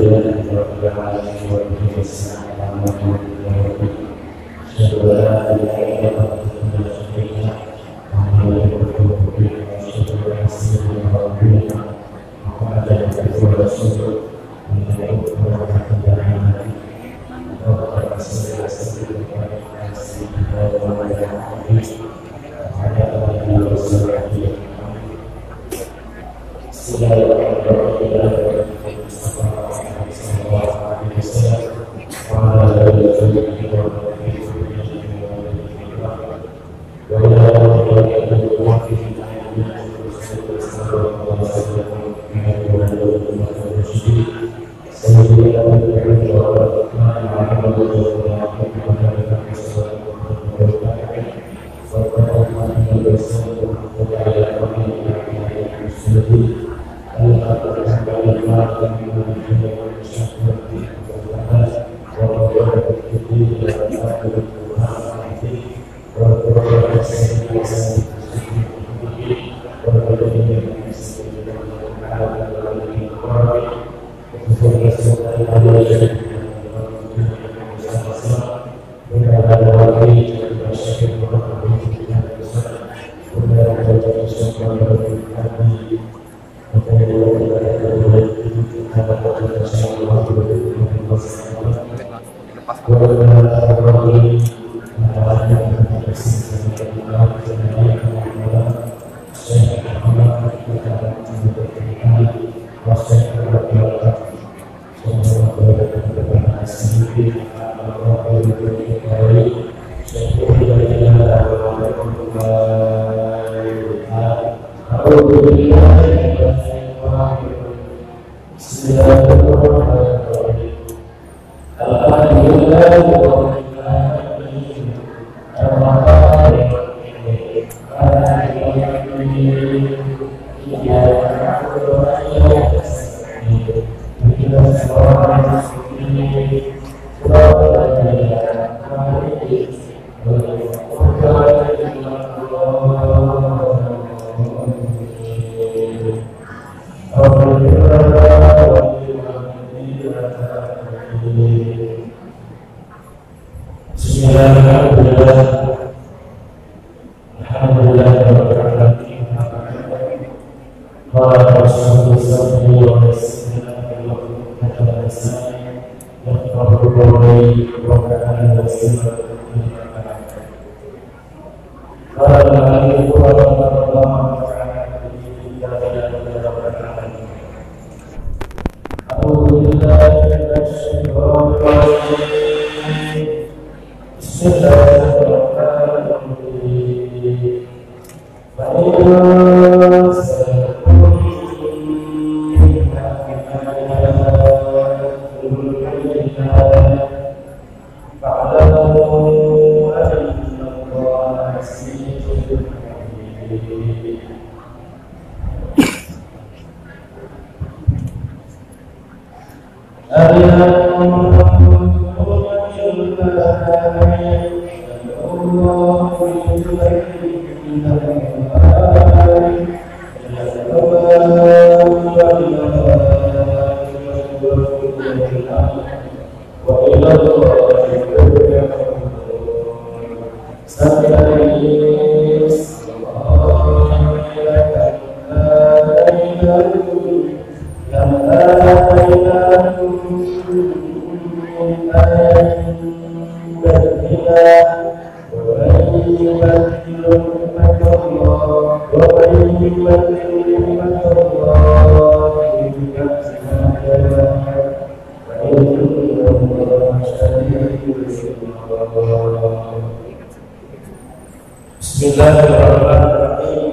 Bismillahirrahmanirrahim.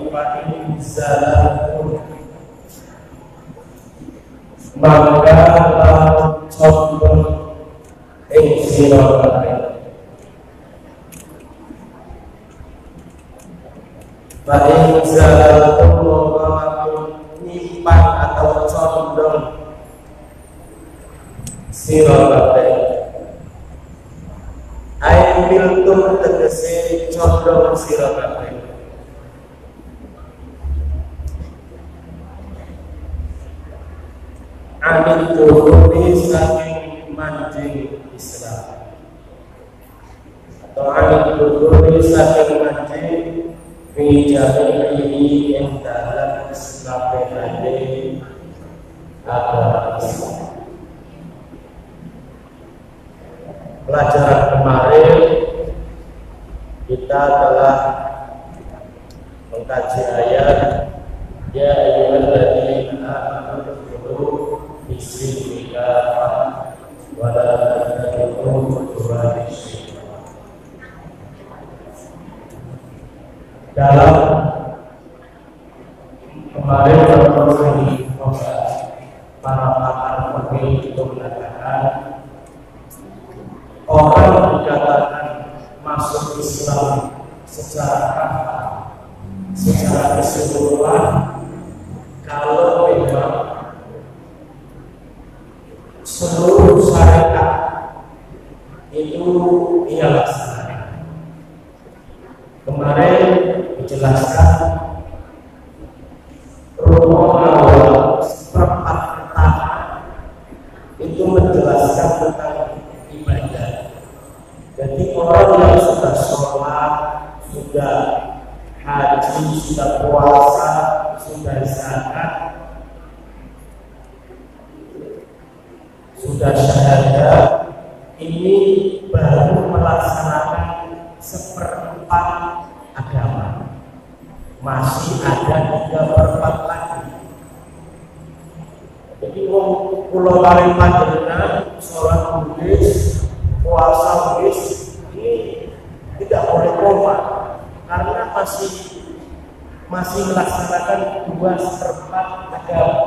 Fa'inzalakum maka langsung sirah. Fa'inzalakum nyimpan atau condong sirah. Aimil tum tegese condong sira kabeh. anit turuni saking mancing Islam atau anit turuni saking mancing ini yang dalam kabehane agama Islam. Pelajaran kemarin kita telah mengkaji ayat ya ayyuhalladzina amanu bismika wa la tattabi'u khutuwati syaitan. Dalam kemarin para pakar fikih itu mengatakan orang dikatakan masuk Islam secara keseluruhan kalau memang seluruh syariat itu ia laksanakan. Kemarin dijelaskan rukun awal seperempat pertama itu menjelaskan tentang ibadah. Jadi orang yang sudah sholat, sudah haji, sudah puasa, sudah zakat, sudah syahadat, ini baru melaksanakan seperempat agama. Masih ada 3/4 lagi. Jadi pulau paling panjang sholat Buddhis, puasa Buddhis ini tidak boleh koma karena masih melaksanakan 2/4 agama.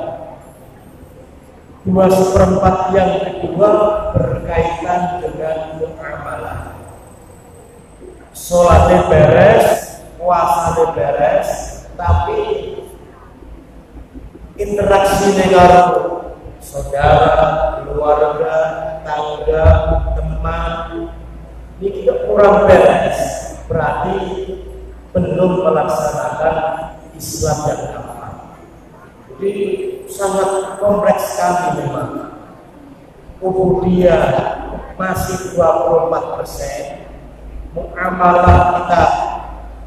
2/4 yang kedua berkaitan dengan muamalah. Sholatnya beres, puasanya beres, tapi interaksi dengan saudara, keluarga, tangga, teman ini kita kurang beres, berarti belum melaksanakan Islam yang aman. Jadi sangat kompleks sekali memang. Kemudian masih 24%. Muamalah kita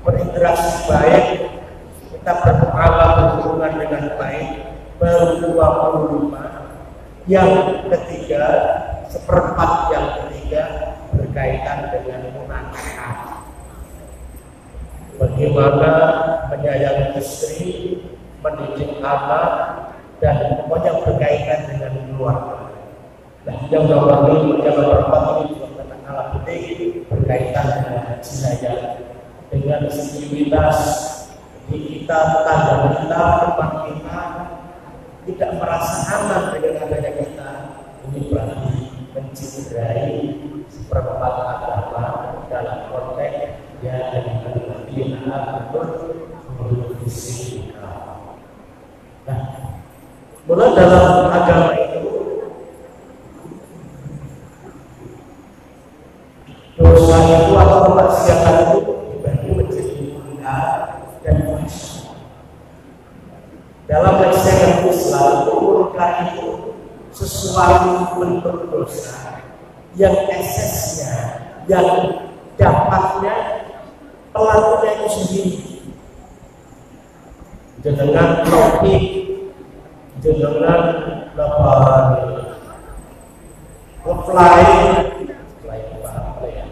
berinteraksi baik, kita bermuamalah berhubungan dengan baik, baru 25. Yang ketiga, seperempat yang ketiga berkaitan dengan munakahat. Bagaimana menyayangi istri, mendidik anak, dan pokoknya berkaitan dengan keluarga. Dan yang nomor 4 ini juga tentang alat penting berkaitan dengan haji raya, dengan sensitivitas di kita, tetangga kita, tempat kita tidak merasa aman dengan adanya kita. Ini berarti mencederai seperempat agama dalam konteks ya dengan bina menurut fisika. Nah, mulai dalam agama itu dosa itu atau kemaksiatan itu dibagi menjadi munkar dan fahsya. Dalam lexikon Islam, munkar itu sesuatu bentuk dosa yang esesnya, yang dampaknya pelakunya itu sendiri. Dengan topik, dengan lebaran, offline, apa ya?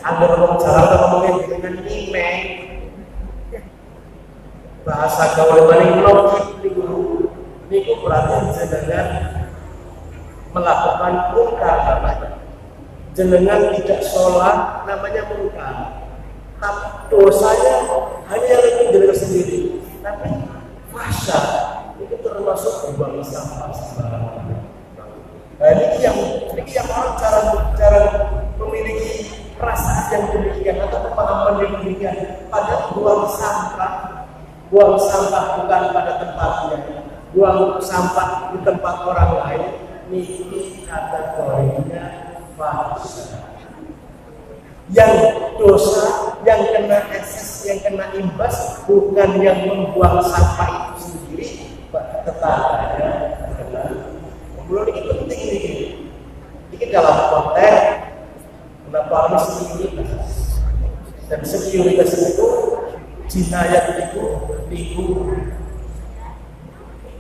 Agar orang ngomongin dengan email, bahasa gaul maning logik itu berarti jenengan melakukan munkar namanya. Jenengan tidak sholat namanya munkar. Tapi dosanya hanya yang jenengan sendiri. Tapi fahsya itu termasuk membuang sampah sembarangan. Nah, ini yang orang cara memiliki perasaan yang demikian atau pemahaman yang demikian. Padahal buang sampah bukan pada tempatnya, buang sampah di tempat orang lain, ini kategorinya fahsya. Yang dosa, yang kena ekses, yang kena imbas bukan yang membuang sampah itu sendiri, tetangganya dengan kemudian ini penting ini dalam konteks menepati sekuritas dan sekuritas itu jinayat itu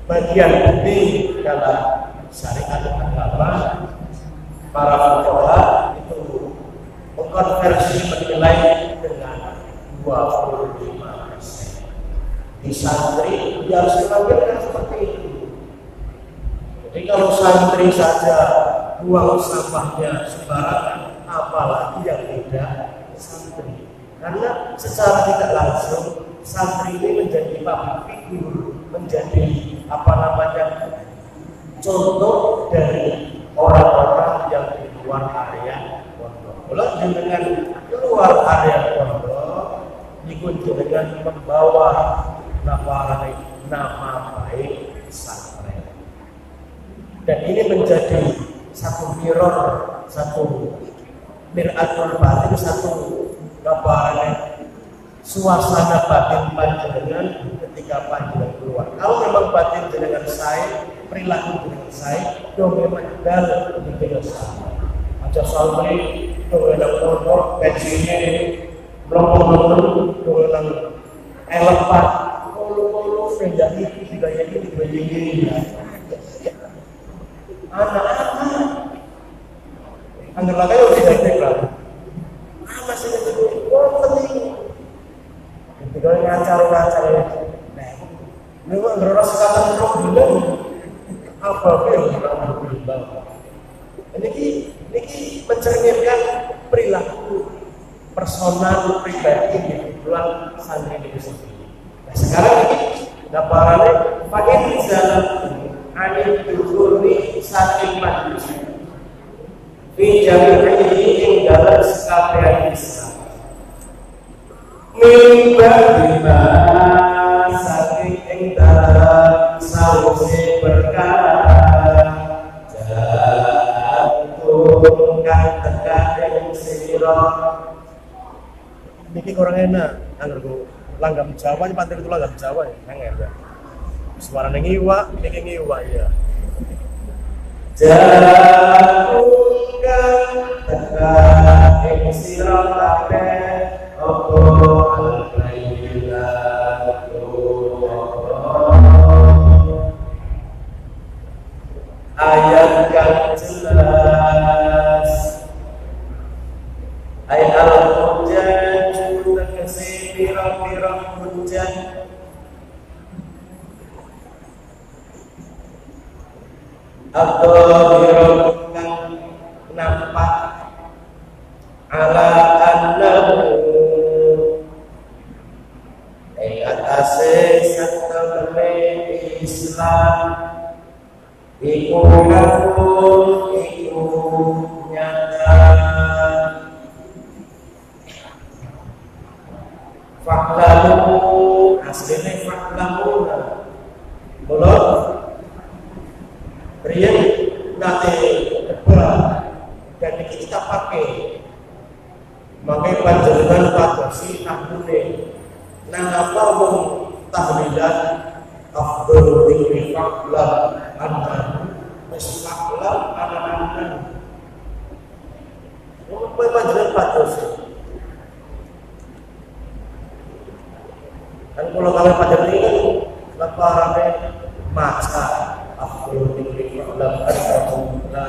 bagian penting dalam syariat agama. Para fuqaha itu mengkonversi menilai dengan 25%. Di santri dia harus menampilkan seperti itu. Jadi kalau santri saja buang sampahnya sembarangan, apalagi yang tidak santri. Karena secara tidak langsung santri ini menjadi public figure, menjadi contoh dari orang-orang yang di luar area pondok. Kalau dengan keluar area pondok, dikunjungi dengan membawa nama baik pesantren. Dan ini menjadi satu mirror, satu mir'atul batin, satu suasana batin panjenengan ketika panjenengan keluar. Kalau memang batin jenengan saya, perilaku jenengan saya, dong memang dal di dosa. Aja sampai doelang pondok, pensinya blok-blok, doelang elepat, kolo-kolo, menjadi digaya ini. Anak-anak, anggap aja udah jadi lah. Masih ada penting. Ketika ngacar-ngacar, memang beras kata roh bilang apa yang bilang. Ini mencerminkan perilaku personal pribadi individual santri itu sendiri. Nah, sekarang ini gambarannya pakai di dalam anil duluri saking manusia. Pinjam ini tinggal sekalian bisa mimba lima saking dalam sausi berkah jatuhkan tegak yang sirah. Ini kurang enak anggar ku langgam Jawa, ini pantai itu langgam Jawa ya anggar suara ngiwa, ini ngiwa ya jatuhkan tegak yang sirah kabeh opo al-bayyinatu ayat yang jelas ayat al-hujjah juga kasih pirang-pirang hujjah atau dirongkan nampak ala annahu atase satamene Islam iku lakum iku nyata faklamu aslinya faklamuna belum rian nanti debat dan ini kita pakai makanya panjenengan padosi ahdune nang apa mung tahlilan afdhalu dzikri faklam anna faklam anak-anak mau panjenengan padosi kan kalau kalian panjenengan ini kan lebarannya maca afdhalu dzikri faklam anna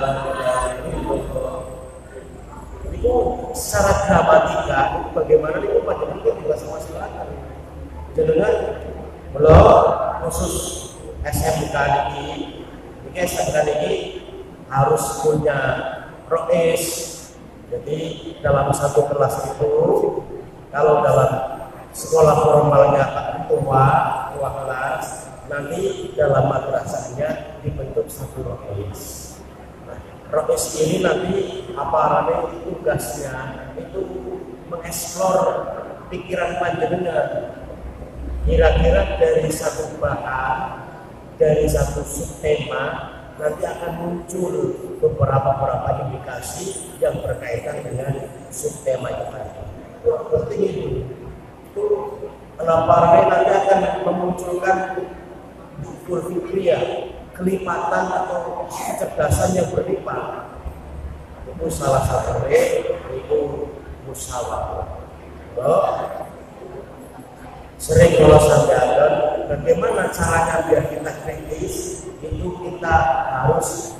itu secara gramatika bagaimana itu panjenengan juga sama silakan jenengan belum khusus SMK ini harus punya rois. Jadi dalam satu kelas itu kalau dalam sekolah formalnya ketua kelas nanti dalam madrasahnya dibentuk satu rois. Rois ini nanti apa tugasnya itu mengeksplor pikiran panjenengan. Kira-kira dari satu bahan, dari satu subtema nanti akan muncul beberapa indikasi yang berkaitan dengan subtema itu tadi. Penting itu. Kenapa nanti akan memunculkan fikriyah, kelipatan atau kecerdasan yang berlipat. Itu salah satu itu musyawarah. Sering kalau sampaikan bagaimana caranya biar kita kritis, itu kita harus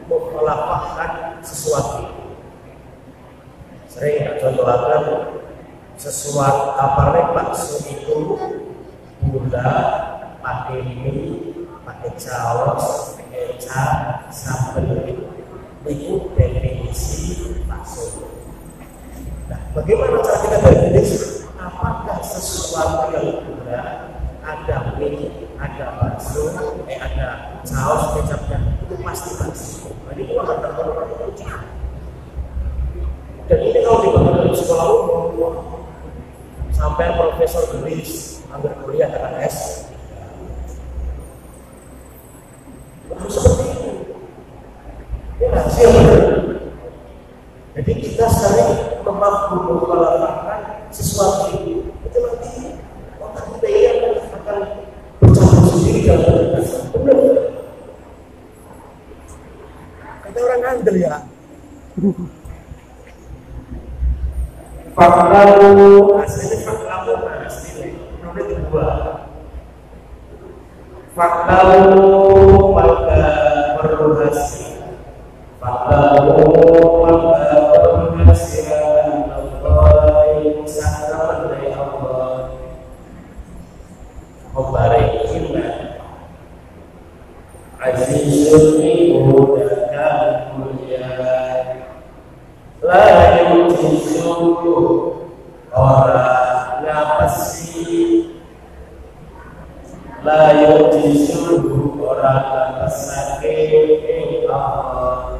melafalkan sesuatu. Sering contohkan sesuatu apa bakso itu gula, pakai mie, pakai saus, kecap, sambal, itu definisi bakso. Nah, bagaimana cara kita definisi? Apakah sesuatu yang gula, ada mie, ada bakso, ada saus, kecapnya, itu pasti bakso. Jadi itu akan terlalu. Dan ini kalau dibangun di sekolah umum, sampai profesor gelis ambil kuliah dengan S, harus seperti itu. Ini hasil. Jadi kita sering melakukan sesuatu itu nanti otak kita akan bercampur sendiri dalam berdasar. Benar. Kata orang andel ya. Faktalu aslinya faktalu aslinya nomor kedua. Faktalu maka berhasil. Faktalu maka berhasil. Azizul mudaka mulia la yujisu orang ngapasi la yujisu orang ngapasake Allah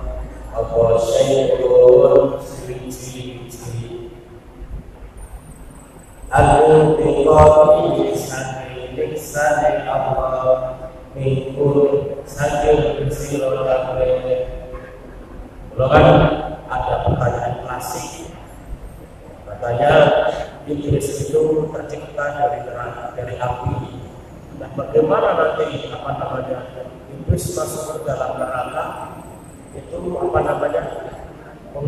apa syai'un suci-suci al-intiqami lisani Allah mingkul saking bersiro kabeh. Kalau kan ada pertanyaan klasik, katanya Iblis itu tercipta dari api. Nah, bagaimana nanti Iblis masuk ke dalam neraka? Itu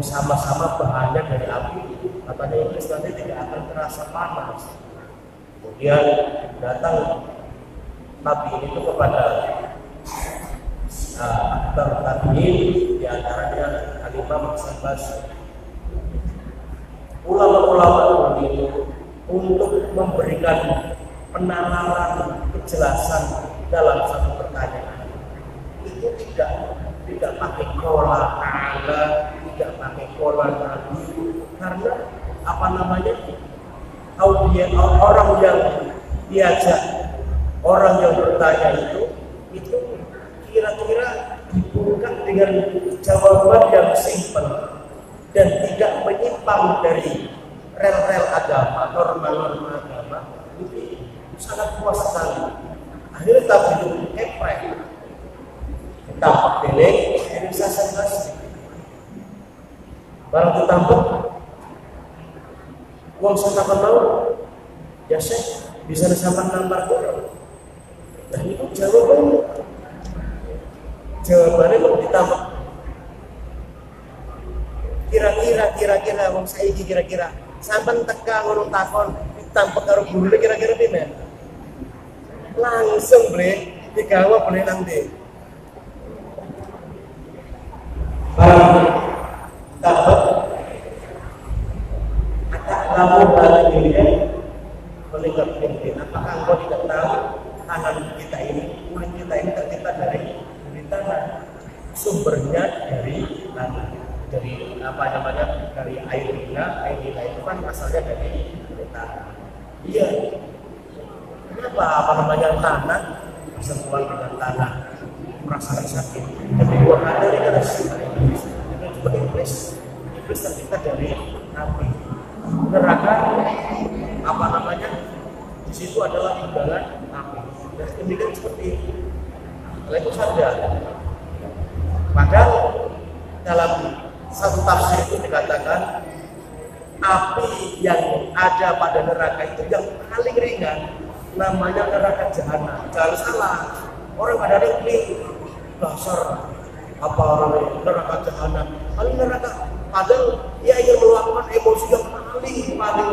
sama-sama bahannya dari api. Katanya Iblis nanti tidak akan terasa panas. Kemudian datang Nabi itu kepada aktor tabi'in, di antaranya Al-Imam Hasan Basri. Ulama-ulama itu untuk memberikan penalaran kejelasan dalam satu pertanyaan itu tidak pakai kola ala, tidak pakai kola nabi, karena orang yang diajak, orang yang bertanya itu kira-kira dibuka dengan jawaban yang simpel dan tidak menyimpang dari rel-rel agama, norma-norma agama, itu sangat puas sekali. Akhirnya tak hidup keprek, kita pilih Indonesia Sendas, barang ditambah uang setapan mau, ya saya bisa sampai nambah kurang. Nah itu jawabannya mau ditambah. Kira-kira wong saiki kira-kira sampean teka ngono takon ditambah karo guru kira-kira piye? Langsung bre digawa boleh nang ndi. Tambah kamu balik ini melihat ini, apakah engkau tidak tahu tangan kita ini, kulit kita ini tercipta dari tanah, sumbernya dari tanah, dari dari air kita itu kan asalnya dari tanah. Iya. Kenapa tanah bisa keluar dengan tanah merasakan sakit? Tapi bukan dari karena seperti iblis tercipta dari api. Neraka di situ adalah imbalan api. Dan demikian seperti itu. Itu saja. Padahal dalam satu tafsir itu dikatakan api yang ada pada neraka itu yang paling ringan namanya neraka jahanam. Jangan salah, orang kadang ini dasar apa orang neraka jahanam, paling neraka, padahal dia ingin meluapkan emosi yang paling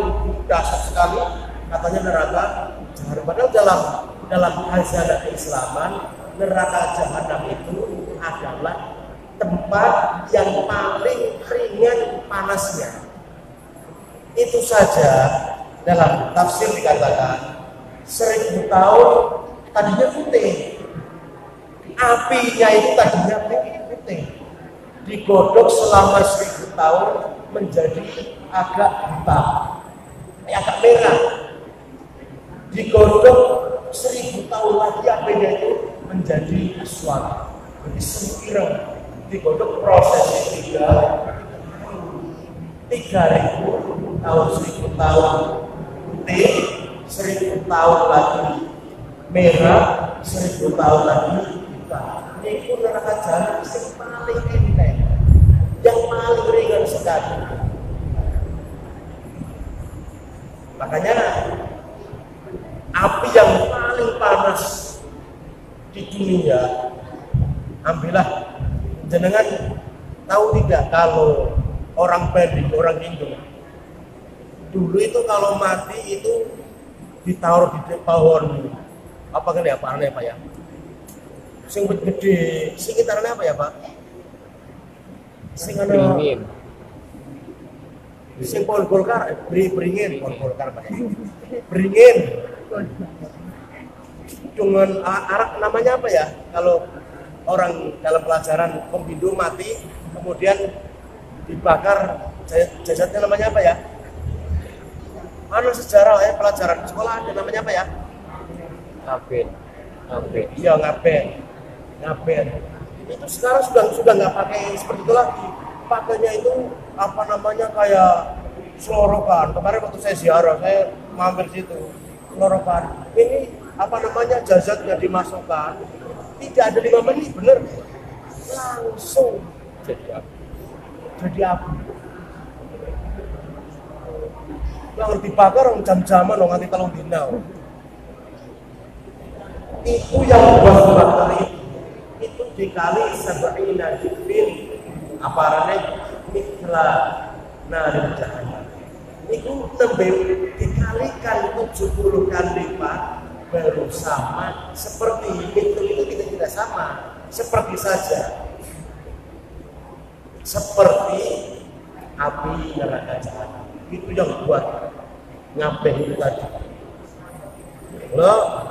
dasar sekali, katanya neraka jahanam. Padahal dalam khazanah keislaman, neraka jahanam itu adalah tempat yang paling ringan panasnya. Itu saja dalam tafsir dikatakan 1000 tahun tadinya putih, apinya itu tadinya putih, digodok selama 1000 tahun menjadi agak hitam, agak merah, digodok 1000 tahun lagi apinya itu menjadi aswad, jadi sempirang, digodok prosesnya 3000 tahun, 1000 tahun putih, 1000 tahun lagi merah, 1000 tahun lagi hitam. Itu neraka jahanam yang paling enteng, yang paling ringan sekali. Makanya api yang paling panas di dunia, ambillah jenengan tahu tidak kalau orang Bali, orang Indo dulu itu kalau mati itu ditaruh di pohon apa kan ya Pak? Apa ya? Sing gede, sing kitarane apa ya Pak? Sing beringin. Sing pohon golkar, beringin, pohon golkar Pak. Beringin. Dengan arak namanya apa ya? Kalau orang dalam pelajaran Kompindo mati kemudian dibakar jasadnya namanya apa ya? Mana sejarah ya, pelajaran sekolah ada namanya apa ya? Ngaben. Iya, ngaben. Itu sekarang sudah nggak pakai seperti itu lagi. Pakainya itu apa namanya kayak selorokan. Kemarin waktu saya ziarah, saya mampir situ. Selorokan. Ini apa namanya jasadnya dimasukkan. Tidak ada 5 menit, bener. Langsung jadi api. Yang dibakar jam-jaman nganti telung dina. Itu yang buat itu dikali sab'ina jibin aparane mikla nari jahanam. Itu lebih dikalikan 70 kali lipat baru sama seperti itu kita tidak sama, seperti saja seperti api neraka jahanam. Itu yang buat ngabeh itu tadi. Loh,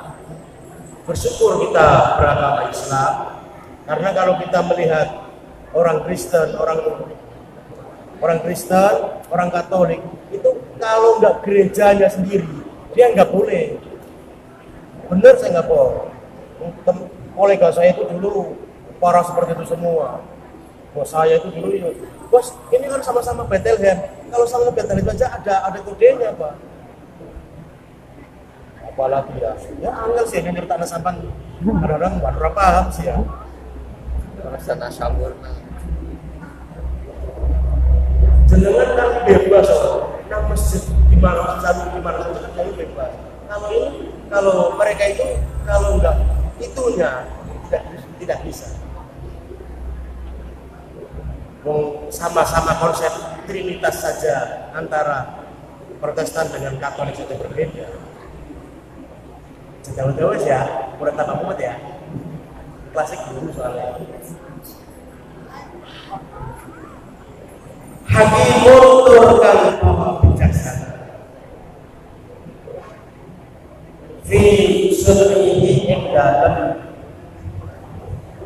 bersyukur kita beragama Islam, karena kalau kita melihat orang Kristen, orang Katolik itu kalau nggak gerejanya sendiri dia nggak boleh. Bener, saya nggak bohong. Kolega saya itu dulu parah seperti itu semua. Bos saya itu dulu itu, bos ini kan sama-sama Bethlehem. Kalau sama Bethlehem aja ada kodenya Pak. Apalagi ya angel sih ini cerita sampan kadang-kadang nggak paham sih ya. Sana sampurna. Jenengan kan bebas, nang masjid di mana saja kan bebas. Kalau mereka itu kalau enggak itunya tidak bisa. Sama-sama konsep Trinitas saja antara Protestan dengan Katolik saja berbeda. Jauh-jauh ya, udah tambah muat ya. Klasik dulu soalnya. Hakimun turkan maha bijaksana. Fi sunnihi yang dalam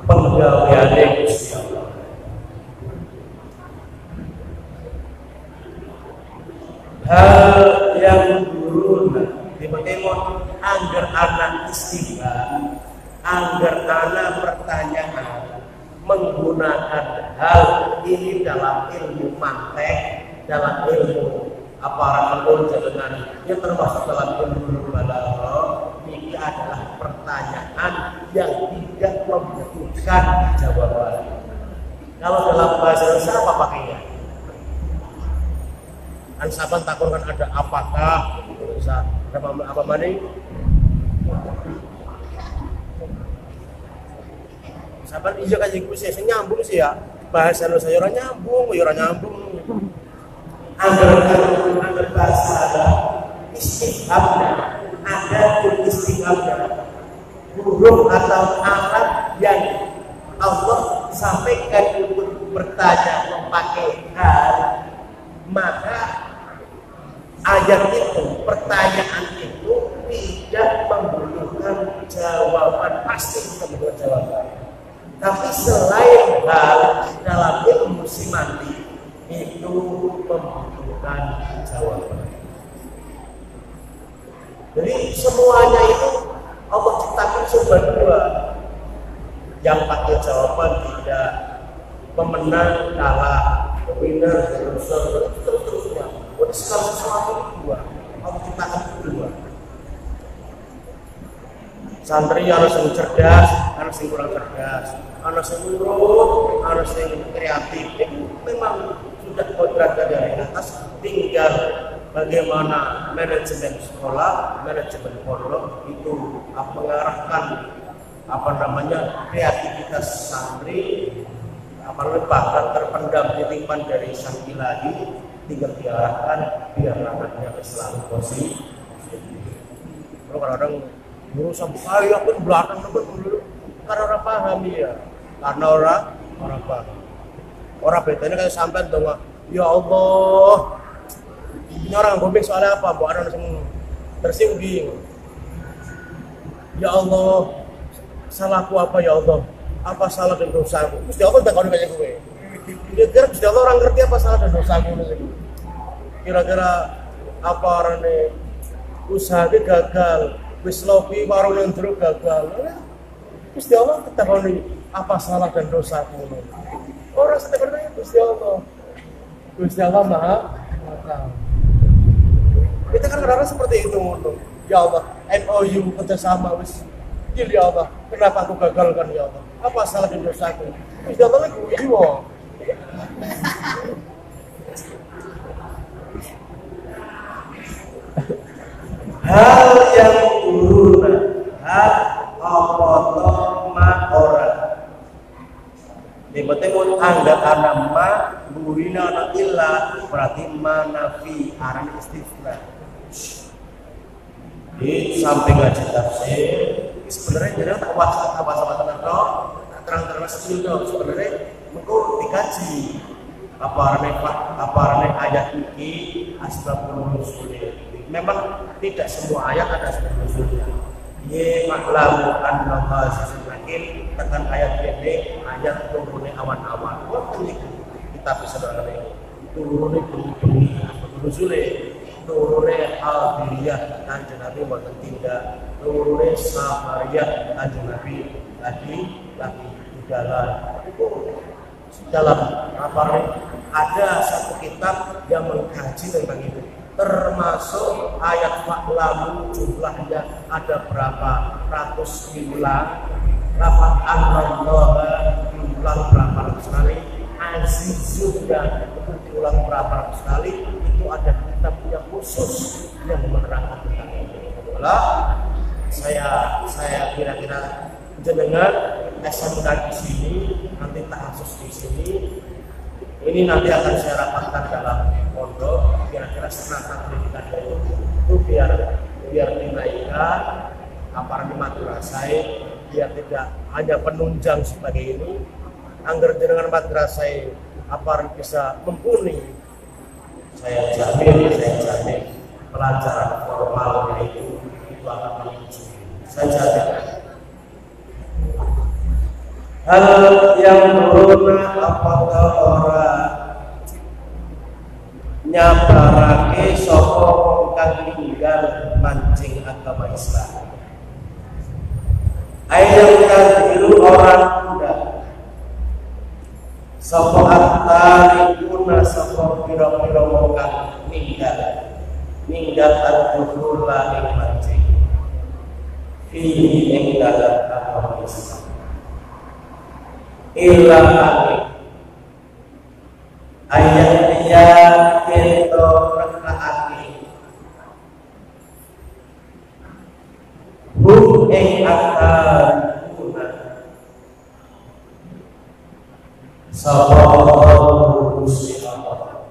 penggaweane Gusti Allah. Hal yang buruna dimana angger anak istighfar, angger anak pertanyaan menggunakan hal ini dalam ilmu mantek, dalam ilmu aparatur dengan yang termasuk dalam ilmu balaghah. Ini adalah pertanyaan yang tidak membutuhkan jawaban. Kalau dalam bahasa Indonesia apa pakainya? Kan saban takon kan ada apakah bisa apa mana Sabar iya kan iku sih nyambung sih ya. Bahasa lu saya ora nyambung, ya ora nyambung. Angger bahasa ada istiqamnya, ada istiqamnya. Huruf atau alat yang Allah sampaikan untuk bertanya memakai hal, maka ayat itu, pertanyaan itu tidak membutuhkan jawaban pasti, tidak membutuhkan jawaban. Tapi selain hal dalam ilmu simantik itu membutuhkan jawaban. Jadi semuanya itu Allah ciptakan serba dua. Yang pakai jawaban tidak, pemenang kalah, winner loser, terus-terusnya. Udah segala sesuatu itu dua. Allah ciptakan dua. Santri harus yang cerdas, harus yang kurang cerdas, harus yang nurut, harus yang kreatif. Itu memang sudah kodrat dari atas. Tinggal bagaimana manajemen sekolah, manajemen pondok itu mengarahkan kreativitas santri, bahkan terpendam titipan dari sang ilahi, tinggal diarahkan biar anaknya selalu positif. Kalau kadang guru sampai aku di belakang temen dulu karena orang paham ya, karena orang paham. Orang betanya kayak sampai dong, ya Allah, ini orang ngomong soalnya apa? Bu ada yang tersinggung. Ya Allah, salahku apa ya Allah? Apa salah dan dosaku? Gusti Allah tak kau kayak gue. Kira-kira Gusti Allah orang ngerti apa salah dan dosaku nih? Kira-kira apa orang nih usaha gagal, wis lobi warung yang terus gagal. Gusti Allah tak kau nih apa salah dan dosaku nih? Orang sedang bertanya Gusti Allah. Gusti Allah maha tahu. Kita kan kadang seperti itu ngomong. Ya Allah, MOU kerjasama wis. Ya Allah, kenapa aku gagalkan ya Allah? Apa salah dan dosaku? Gusti Allah lagi iwo. Hal yang turun, hal apa ma ora. Ini penting untuk anggap nama burina na illa berarti manafi arang istifna. Di samping ngaji tafsir sebenarnya jadi tak sama teman terang-terang sebelum sebenarnya mengko dikaji apa ayat ini asbabun nuzul. Memang tidak semua ayat ada asbabun nuzulnya. Ye maklamu annallaha sesungguhnya tekan ayat ini ayat turunnya awan-awan. Waktu itu kita bisa berkata turunnya bumi nuzulnya turunnya al-biriyah kanjeng Nabi buatan tidak turunnya samariyah kanjeng Nabi lagi di dalam ada satu kitab yang mengkaji tentang itu, termasuk ayat faklamu jumlahnya ada berapa ratus diulang, lafaz Allah diulang berapa ratus kali, azizun dan itu diulang berapa ratus kali. Itu ada kitab yang khusus yang menerangkan tentang itu. Lah saya kira-kira jenengan SMK di sini, nanti takhasus di sini. Ini nanti akan saya rapatkan dalam pondok, kira-kira senata pendidikan itu biar dinaikkan aparat madrasah, biar tidak hanya penunjang sebagai ini. Angger dengan madrasah aparat bisa mumpuni. Saya jamin pelajaran formalnya itu akan menuju. Saya jamin. Hal yang beruna apakah orang nyabarake sapa kang tinggal mancing agama Islam. Ayat kadiru orang muda sapa atarikuna sapa pira-pira kang ninggal al-dukhula ing mancing fihi ing dalam agama Islam. Ilahani ayat dia kita rakaati Sallallahu Gusti Allah.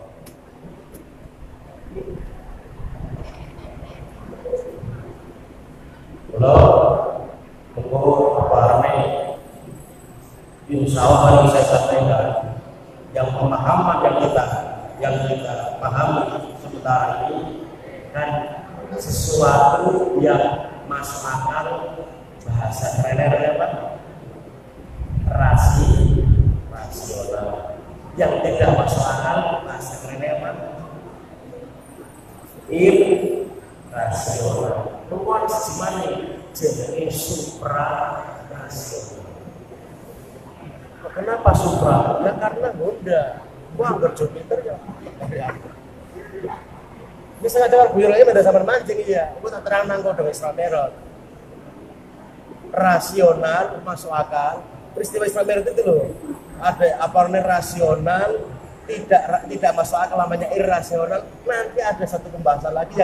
Kalau apa nih? Insya Allah yang saya sampaikan, yang pemahaman yang kita pahami sementara ini dan sesuatu yang masuk akal, bahasa kerennya apa? Rasional. Yang tidak masuk akal, bahasa kerennya apa? Irrasional. Ruang gimana? Jenis supra rasional. Kenapa supra? Ya karena mudah. Wah, berjumiter ya. Ini sengaja kalau buyur aja pada zaman mancing ya. Aku tak terang nangkau dengan Isra Mi'raj. Rasional masuk akal. Peristiwa Isra Mi'raj itu loh. Ada apa namanya rasional, tidak masuk akal, namanya irrasional. Nanti ada satu pembahasan lagi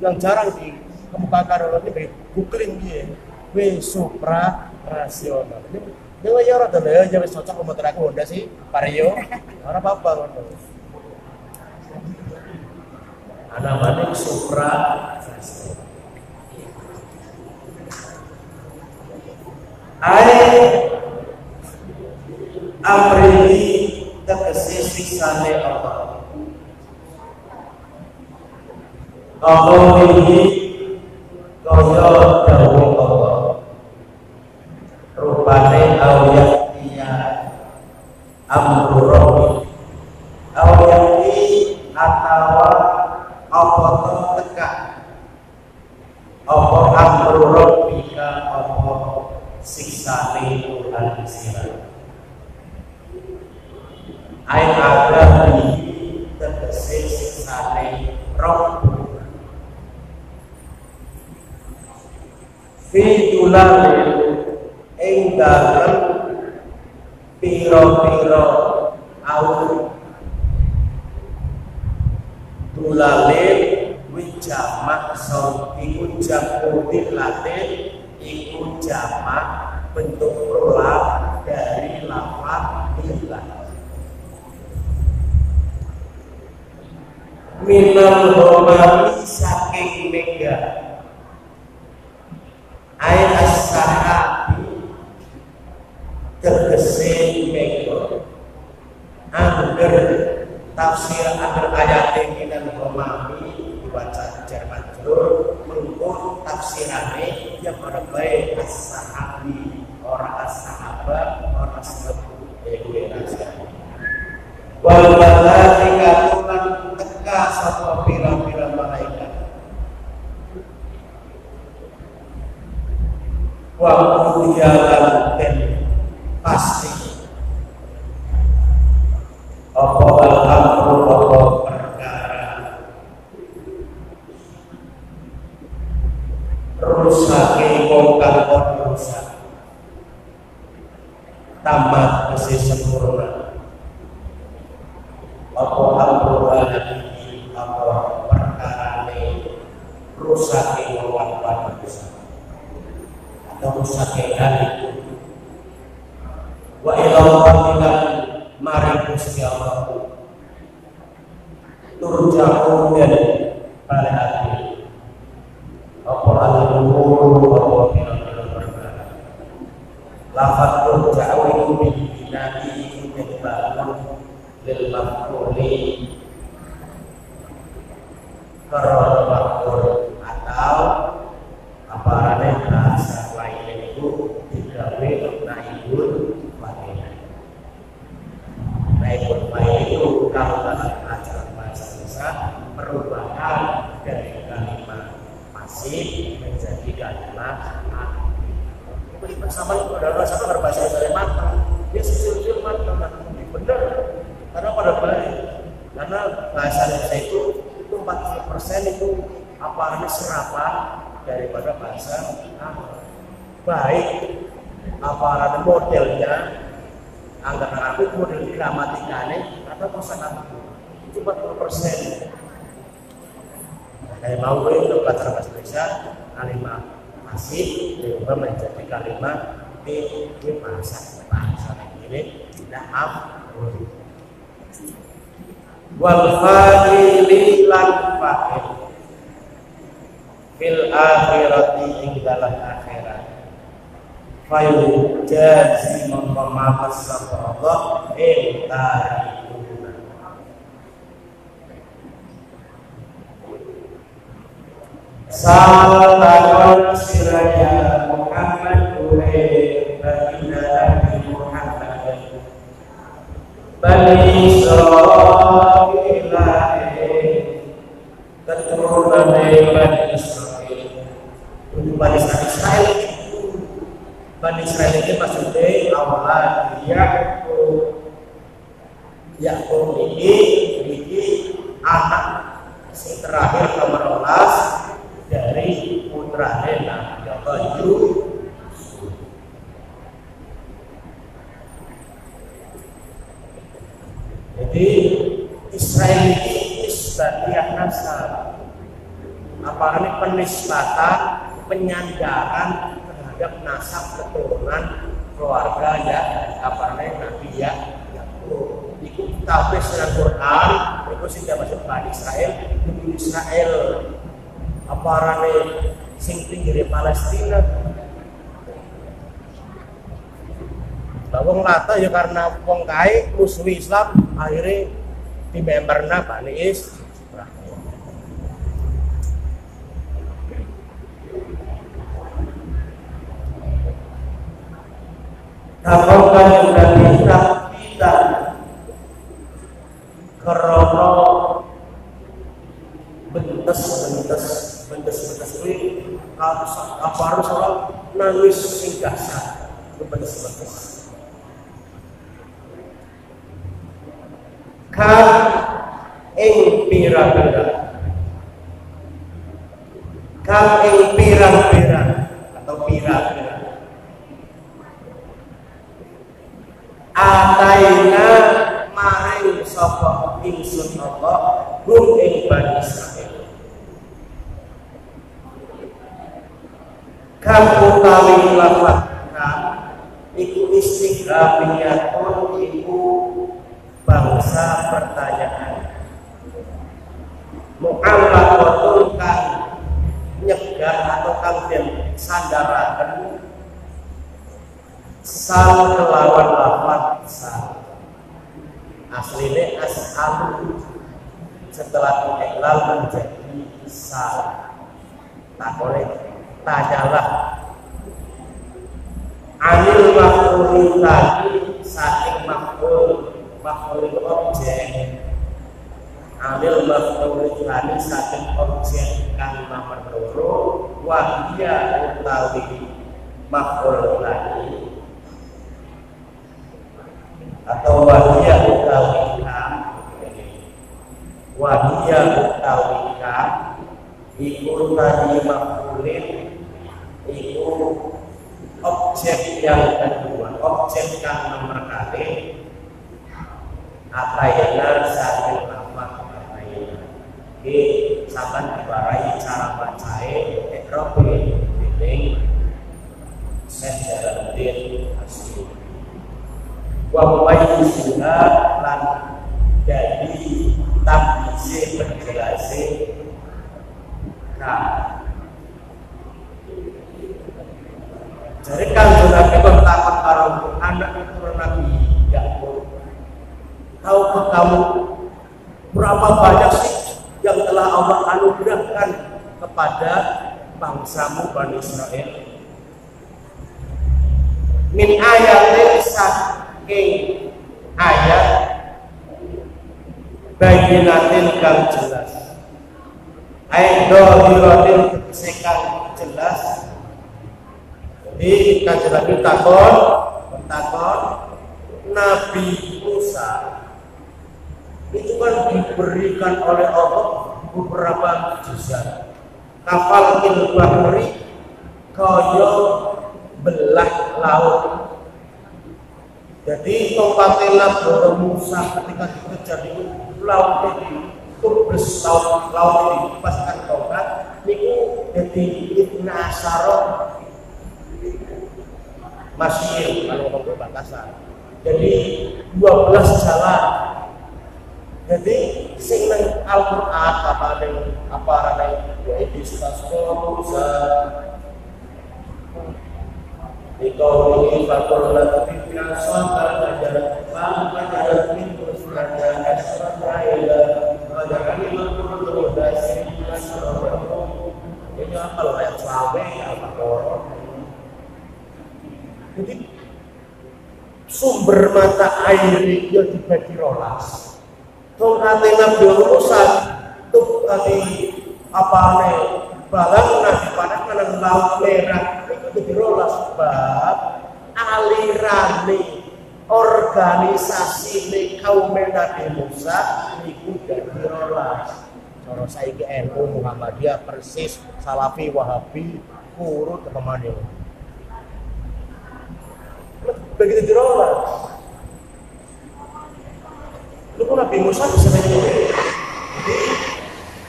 yang jarang dikemukakan oleh ini googling dia. Supra rasional. Ini ya orang tuh ya jadi cocok motor aku Honda sih, Vario. Orang apa ngono. Ada mana supra rasional. Amri tegese siksane Allah. Allah ini kaya dawuh Allah. Rupane awiyatiya amru rabbi. Awiyati atawa apa teka. Apa amru rabbika apa siksane Tuhan sira. Ain ada di tegese siksane roh fi dulalil ing dalem piro-piro au dulalil wijamak iku jamutil latin iku jamak bentuk plural dari lafaz ilah. Minal homami saking mega ayat as-sahabi tegese mega angger tafsir angger ayat minal homami dibaca Jerman jur mengkut tafsirane yang pada baik as-sahabi orang as-sahabat orang sepuh generasi wal malaikatu lan teka sapa pira-pira malaikat wa kudiyalan dan pasti apa al-amru apa perkara rusake kongkang rusak tamat besi sempurna apa al-Qur'an apa perkarane rusake wong manusia atau rusake hati wa ilallahi mari Gusti Allah turja'u dan balik hati apa al-umur apa pira-pira perkara lafaz turja'u itu binati dibangun lil maf'uli karena maf'ul atau aparane bahasa lainnya itu digawe naibul fa'il. Naibul fa'il itu kalau dalam ajaran bahasa Indonesia perubahan dari kalimat pasif menjadi kalimat aktif. Sama ada berbahasa Indonesia mata dia sesuatu mata benar. Karena pada balik, karena bahasa Indonesia itu 40% itu apa serapan daripada bahasa baik apa modelnya anggaran aku model gramatikane atau kosakata itu 40%. Kayak mau itu belajar bahasa Indonesia kalimat masih diubah menjadi kalimat di bahasa ini tidak wal fa'ili lan fa'il fil akhirati ing dalam akhirat fayujazi mengkomakas Allah tarikuna sallallahu siraya Muhammad baginda Nabi Muhammad Bani Israil keturunan dari Bani Israil. Bani Israil ini maksudnya awalan Yakub ini anak si terakhir nomor 12 dari putranya Nabi Allah Yusuf. Jadi Israel ini isbatiyah nasab, apalagi penisbatan, penyandaran terhadap nasab keturunan keluarga ya, Nabi Yakub. Itu tapi dalam Quran itu sudah masuk Bani Israel, Bani Israel apalagi sing pinggir Palestina. Wong lata ya karena wong kae musuh Islam akhirnya di memberna Bani Israil. Tahukan juga kita karena bentes ini apa harus orang nangis singkat bentes. Kang ing pirang-pirang atau pirang-pirang ataina maring sapa ingsun Allah hum ing Bani Israil kam utawi lafaz kam iku istighrafiyatun iku bangsa pertanyaan mu'allaqatun kan nyegah atau kan sandaraken sal kelawan lafaz sal aslinya as'al setelah mengiklal menjadi sal tak boleh tanyalah anil maf'ulin tadi saking maf'ul itu objek ambil maf'ul tadi saking objek kang nomor loro wahia utawi maf'ul tadi atau wahia utawi kang iku tadi maf'ulin iku objek yang kedua objek kang nomor kali atayana saking lafaz atayana iki sampean diwarai cara bacae ikrobi dening Syekh Jalaluddin Asy wa muwayyisuna lan jadi tabise penjelase jadi kan Nabi bertakon karo anak keturunan Nabi Yakub, tahukah kamu berapa banyak sih yang telah Allah anugerahkan kepada bangsamu Bani Israil? Min ayatin saking ayat bayinatin kang jelas, ayat dohiratin kesekan jelas. Jadi Kanjeng Nabi takon Nabi Musa itu kan diberikan oleh Allah beberapa mukjizat. Kapal bahri kaya belah laut. Jadi tompatnya Nabi Musa ketika dikejar di laut itu tubles laut ini dipaskan tongkat niku jadi Ibna Asyara Masyir kalau ngomong batasan Jadi 12 jalan. Jadi sing nang Al-Qur'an apa nang ya istasqo bisa Ikau ini faktor lagi biasa ajaran ajaran ini bersurada asraya ajaran ini berdasar ini apa loh yang selama apa orang. Jadi sumber mata air itu dibagi rolas. Kalau nanti nabi urusan tuh nanti apa nih balang nanti pada mana laut merah dirolas sebab alirane organisasi kaum Nabi Musa niku dirolas. Cara saiki NU Muhammadiyah persis Salafi Wahabi kurut kemana. Begitu dirolas. Lu Nabi Musa bisa menjadi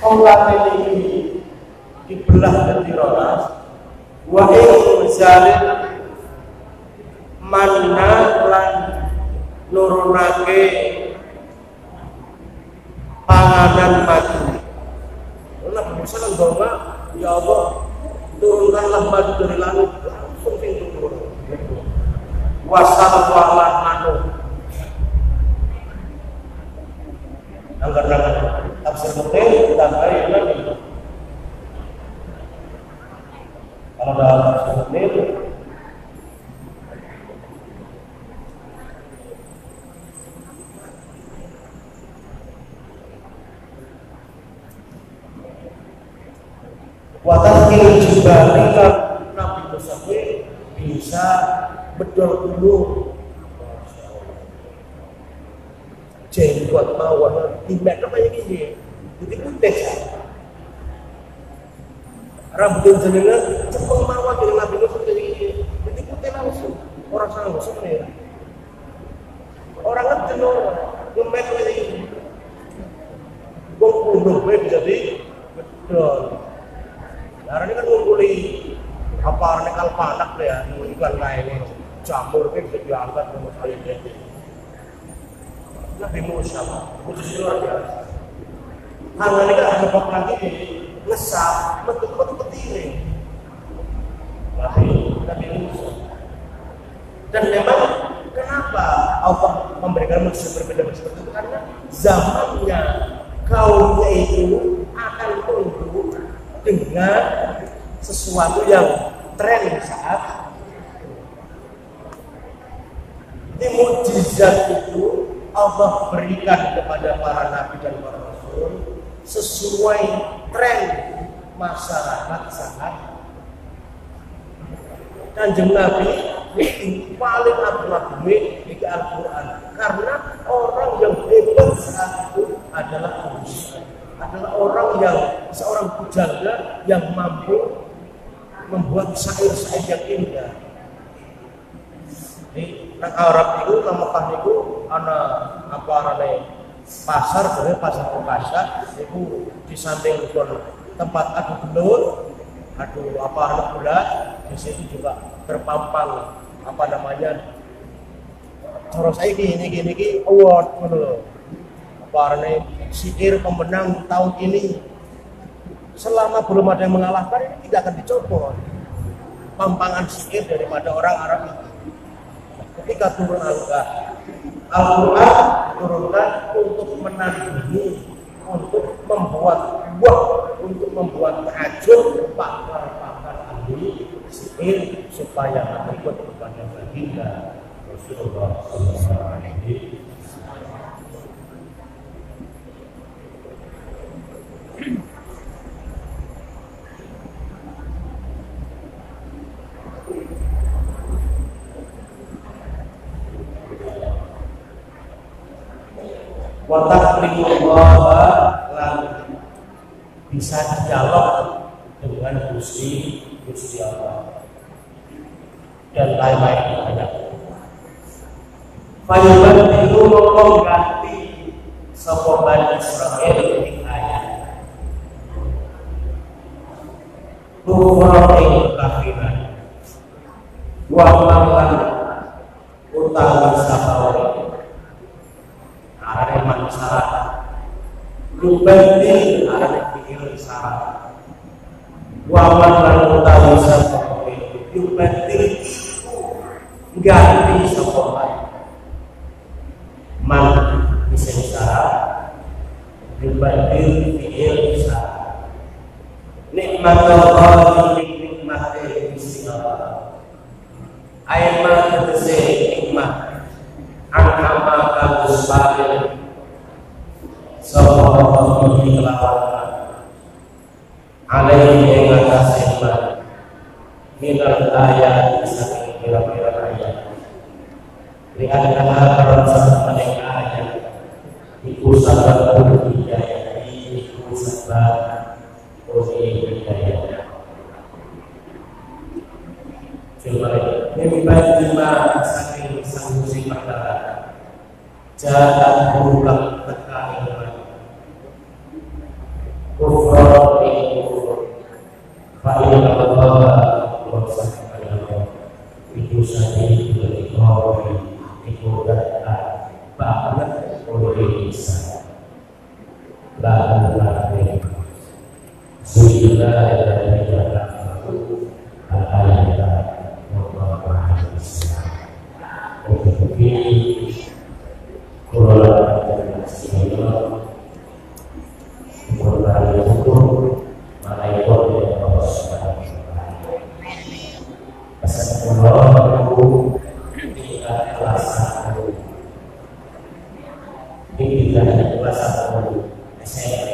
Allah ini dibelah dan dirolas. Wa zalim manna lan nurunake panganan madu. Nabi Musa kan doa, ya Allah turunkanlah madu dari langit langsung pintu turun. Wasal walan manu. Angkat tafsir Mu'in tambahin lagi. Kalau dalam tafsir Mu'in watazkil jibali Nabi Musa bisa bedol dulu jenggot mawon timbang kayak gini jadi putih rambut jenengan cepeng mawon dari Nabi Musa jadi gini jadi putih langsung orang sana langsung nih orang ngerti ngemek kayak gini bunuh bisa di bedol. Karena ini kan ngumpuli apa nekal panak ya, ikan lain jamur kan bisa diangkat ke masalah ini. Nabi Musa, khusus luar biasa. Tangan ini kan ada bak lagi ngesap, betul-betul petire. Nabi Musa. Dan memang kenapa Allah memberikan manusia berbeda seperti itu? Karena zamannya kaumnya itu akan tumbuh dengan sesuatu yang tren saat ini mukjizat itu Allah berikan kepada para nabi dan para rasul sesuai tren masyarakat saat Kanjeng Nabi ini paling abdi di Al-Quran karena orang yang hebat saat itu adalah orang yang seorang pujangga yang mampu membuat syair-syair yang indah. Di nang Arab itu nama Mekah itu ana apa namanya pasar sebenarnya pasar Pekasa itu di samping tempat adu belut, adu apa anak bulat di situ juga terpampang apa namanya terus gini award apa namanya sihir pemenang tahun ini selama belum ada yang mengalahkan ini tidak akan dicopot pampangan sihir daripada orang Arab itu. Ketika turun Al-Quran turunkan untuk menandingi, untuk membuat buah, untuk membuat racun pakar-pakar ahli sihir supaya ikut kepada baginda Rasulullah SAW. Wataklimullah lan bisa dialog dengan Gusti Allah dan lain-lain banyak. Fayuban itu mongko ganti sapa Bani Israil ing ayat. Kufra ing kafiran. Wa man utawi sabawe arane manusia lubanti arane pikir syarat wawan lan utawi sabawe lubanti ganti sabawe man bisa syarat lubanti pikir syarat nikmat Allah nikmat Allah ayat tegese nikmat angkama kagus paling sallallahu alaihi wasallam alaihi yang atas iman minal ayat saking kira-kira ayat lihatlah perasaan mereka ayat iku sabab hidayah iku sabab hidayah Memang lima saking sanggusi perkara jalan berulang teka iman kufur kufur fa'il Allah wassalamu itu saja dari kau itu kata banget oleh Isa lalu sudah dari ayat saya